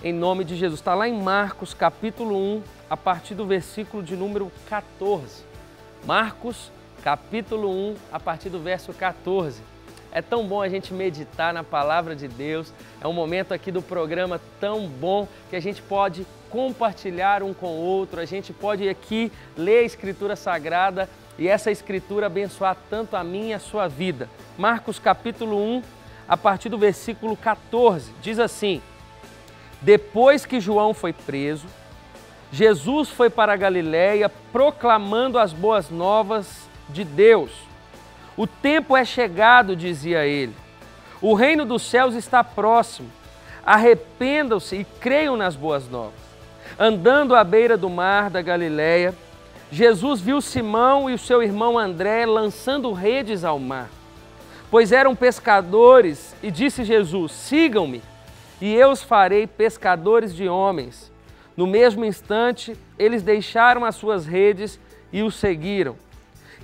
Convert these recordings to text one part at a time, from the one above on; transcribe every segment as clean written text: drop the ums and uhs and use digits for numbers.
em nome de Jesus. Está lá em Marcos capítulo 1, a partir do versículo de número 14. Marcos capítulo 1, a partir do verso 14. É tão bom a gente meditar na palavra de Deus. É um momento aqui do programa tão bom que a gente pode compartilhar um com o outro. A gente pode aqui ler a Escritura Sagrada e essa Escritura abençoar tanto a minha e a sua vida. Marcos capítulo 1, a partir do versículo 14, diz assim: Depois que João foi preso, Jesus foi para a Galiléia proclamando as boas novas de Deus. O tempo é chegado, dizia ele. O reino dos céus está próximo. Arrependam-se e creiam nas boas novas. Andando à beira do mar da Galiléia, Jesus viu Simão e o seu irmão André lançando redes ao mar, pois eram pescadores, e disse Jesus: Sigam-me, e eu os farei pescadores de homens. No mesmo instante, eles deixaram as suas redes e o seguiram.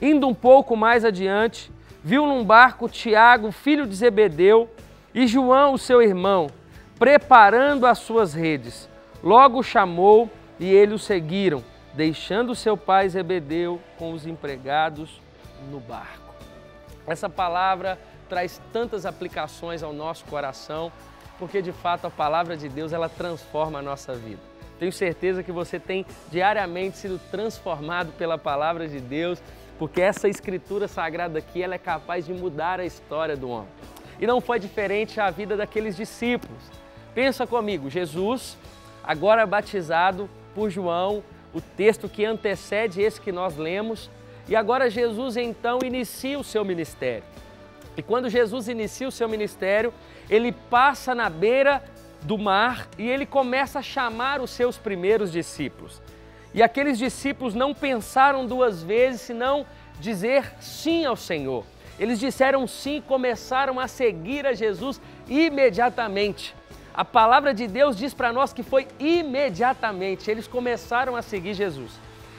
Indo um pouco mais adiante, viu num barco Tiago, filho de Zebedeu, e João, o seu irmão, preparando as suas redes. Logo o chamou e eles o seguiram, deixando seu pai Zebedeu com os empregados no barco. Essa palavra traz tantas aplicações ao nosso coração, porque de fato a palavra de Deus ela transforma a nossa vida. Tenho certeza que você tem diariamente sido transformado pela palavra de Deus, porque essa Escritura Sagrada aqui ela é capaz de mudar a história do homem. E não foi diferente a vida daqueles discípulos. Pensa comigo, Jesus, agora batizado por João, o texto que antecede esse que nós lemos, e agora Jesus então inicia o seu ministério. E quando Jesus inicia o seu ministério, ele passa na beira do mar e ele começa a chamar os seus primeiros discípulos. E aqueles discípulos não pensaram duas vezes, senão dizer sim ao Senhor. Eles disseram sim e começaram a seguir a Jesus imediatamente. A palavra de Deus diz para nós que foi imediatamente, eles começaram a seguir Jesus.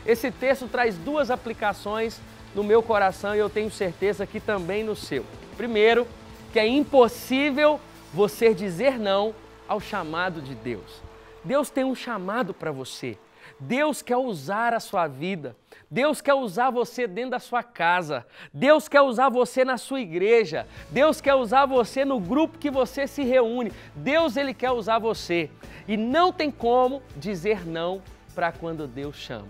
Esse texto traz duas aplicações no meu coração e eu tenho certeza que também no seu. Primeiro, que é impossível você dizer não ao chamado de Deus. Deus tem um chamado para você. Deus quer usar a sua vida. Deus quer usar você dentro da sua casa. Deus quer usar você na sua igreja. Deus quer usar você no grupo que você se reúne. Deus, ele quer usar você. E não tem como dizer não para quando Deus chama.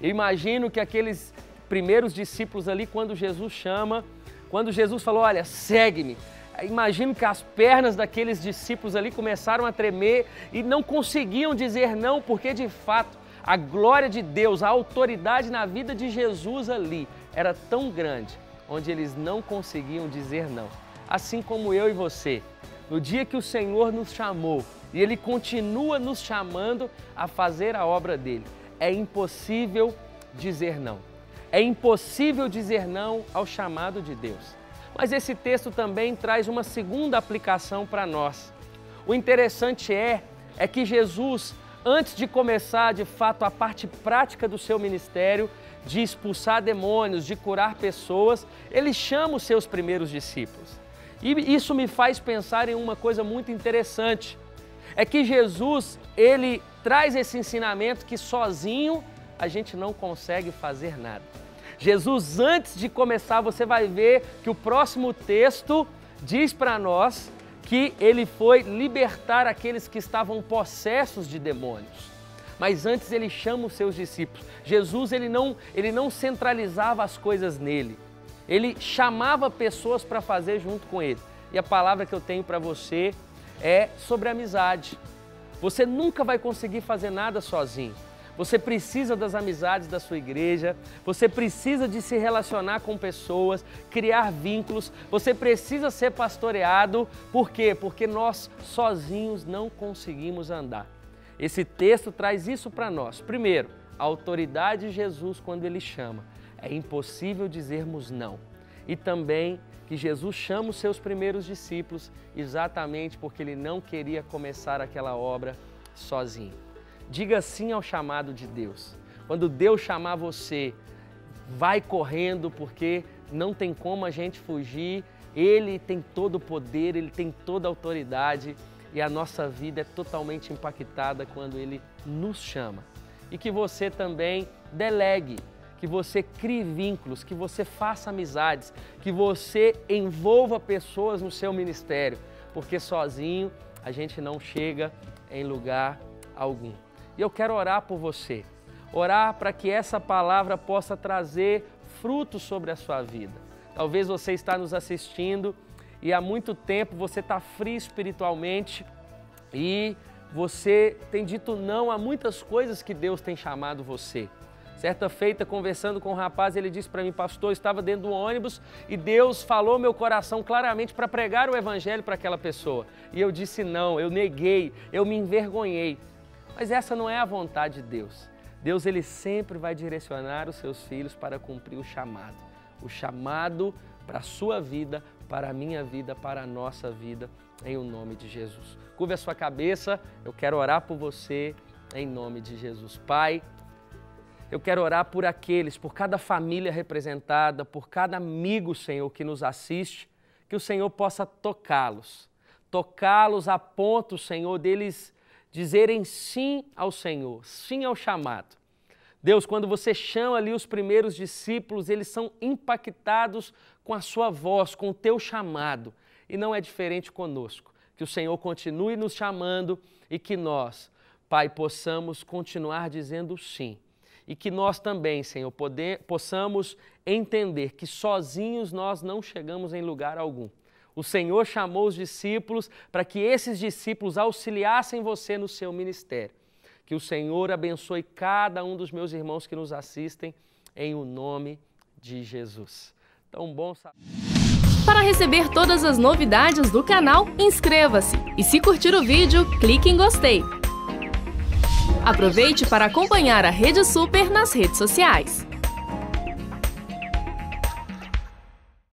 Eu imagino que aqueles primeiros discípulos ali, quando Jesus chama, quando Jesus falou, olha, segue-me. Imagino que as pernas daqueles discípulos ali começaram a tremer e não conseguiam dizer não, porque de fato a glória de Deus, a autoridade na vida de Jesus ali era tão grande, onde eles não conseguiam dizer não. Assim como eu e você, no dia que o Senhor nos chamou e Ele continua nos chamando a fazer a obra dEle, é impossível dizer não. É impossível dizer não ao chamado de Deus. Mas esse texto também traz uma segunda aplicação para nós. O interessante é que Jesus, antes de começar de fato a parte prática do seu ministério, de expulsar demônios, de curar pessoas, ele chama os seus primeiros discípulos. E isso me faz pensar em uma coisa muito interessante. É que Jesus, ele traz esse ensinamento que sozinho a gente não consegue fazer nada. Jesus, antes de começar, você vai ver que o próximo texto diz para nós que ele foi libertar aqueles que estavam possessos de demônios. Mas antes ele chama os seus discípulos. Jesus, ele não centralizava as coisas nele. Ele chamava pessoas para fazer junto com ele. E a palavra que eu tenho para você é sobre amizade. Você nunca vai conseguir fazer nada sozinho. Você precisa das amizades da sua igreja, você precisa de se relacionar com pessoas, criar vínculos, você precisa ser pastoreado. Por quê? Porque nós sozinhos não conseguimos andar. Esse texto traz isso para nós. Primeiro, a autoridade de Jesus quando Ele chama. É impossível dizermos não. E também que Jesus chama os seus primeiros discípulos exatamente porque Ele não queria começar aquela obra sozinho. Diga sim ao chamado de Deus. Quando Deus chamar você, vai correndo, porque não tem como a gente fugir. Ele tem todo o poder, Ele tem toda a autoridade e a nossa vida é totalmente impactada quando Ele nos chama. E que você também delegue, que você crie vínculos, que você faça amizades, que você envolva pessoas no seu ministério, porque sozinho a gente não chega em lugar algum. E eu quero orar por você, orar para que essa palavra possa trazer frutos sobre a sua vida. Talvez você está nos assistindo e há muito tempo você está frio espiritualmente e você tem dito não a muitas coisas que Deus tem chamado você. Certa feita, conversando com um rapaz, ele disse para mim: pastor, eu estava dentro do ônibus e Deus falou meu coração claramente para pregar o evangelho para aquela pessoa. E eu disse não, eu neguei, eu me envergonhei. Mas essa não é a vontade de Deus. Deus, Ele sempre vai direcionar os seus filhos para cumprir o chamado para a sua vida, para a minha vida, para a nossa vida, em o nome de Jesus. Curve a sua cabeça, eu quero orar por você, em nome de Jesus. Pai, eu quero orar por aqueles, por cada família representada, por cada amigo, Senhor, que nos assiste, que o Senhor possa tocá-los a ponto, Senhor, deles dizerem sim ao Senhor, sim ao chamado. Deus, quando você chama ali os primeiros discípulos, eles são impactados com a sua voz, com o teu chamado. E não é diferente conosco. Que o Senhor continue nos chamando e que nós, Pai, possamos continuar dizendo sim. E que nós também, Senhor, possamos entender que sozinhos nós não chegamos em lugar algum. O Senhor chamou os discípulos para que esses discípulos auxiliassem você no seu ministério. Que o Senhor abençoe cada um dos meus irmãos que nos assistem, em o nome de Jesus. Tão bom saber. Para receber todas as novidades do canal, inscreva-se e se curtir o vídeo, clique em gostei. Aproveite para acompanhar a Rede Super nas redes sociais.